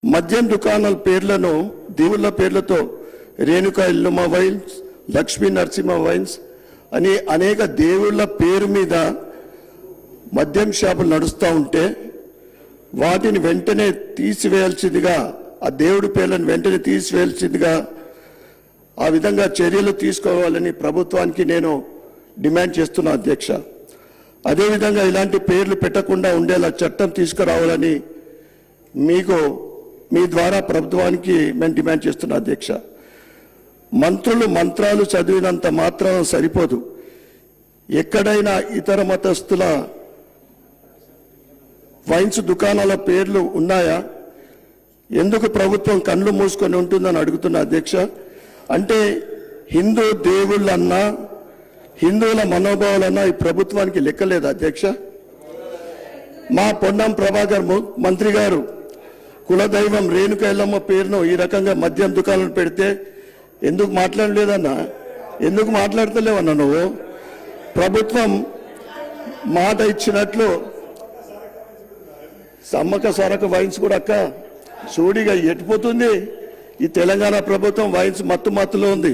మద్యం దుకాణాల పేర్లను దేవుళ్ళ పేర్లతో రేణుకా ఇల్లుమ వైన్స్, లక్ష్మీ నరసింహ వైన్స్ అని అనేక దేవుళ్ళ పేరు మీద మద్యం షాపులు నడుస్తూ ఉంటే వాటిని వెంటనే తీసివేయాల్సిందిగా, ఆ దేవుడి పేర్లను వెంటనే తీసివేయాల్సిందిగా ఆ విధంగా చర్యలు తీసుకోవాలని ప్రభుత్వానికి నేను డిమాండ్ చేస్తున్నా అధ్యక్ష. అదేవిధంగా ఇలాంటి పేర్లు పెట్టకుండా ఉండేలా చట్టం తీసుకురావాలని మీ ద్వారా ప్రభుత్వానికి మేము డిమాండ్ చేస్తున్నా అధ్యక్ష. మంత్రులు మంత్రాలు చదివినంత మాత్రం సరిపోదు. ఎక్కడైనా ఇతర మతస్థుల వైన్స్ దుకాణాల పేర్లు ఉన్నాయా? ఎందుకు ప్రభుత్వం కళ్ళు మూసుకొని ఉంటుందని అడుగుతున్నా అధ్యక్ష. అంటే హిందూ దేవుళ్ళన్నా హిందువుల మనోభావాలన్నా ఈ ప్రభుత్వానికి లెక్కలేదు అధ్యక్ష. మా పొన్నం ప్రభాకర్ మంత్రి గారు కులదైవం రేణుక ఎల్లమ్మ పేరును ఈ రకంగా మద్యం దుకాణం పెడితే ఎందుకు మాట్లాడలేదన్నా? ఎందుకు మాట్లాడతలేవన్నా? నువ్వు ప్రభుత్వం మాట ఇచ్చినట్లు సమ్మక సరక వైన్స్ కూడా అక్క సూడిగా ఎట్టిపోతుంది. ఈ తెలంగాణ ప్రభుత్వం వైన్స్ మత్తులో ఉంది.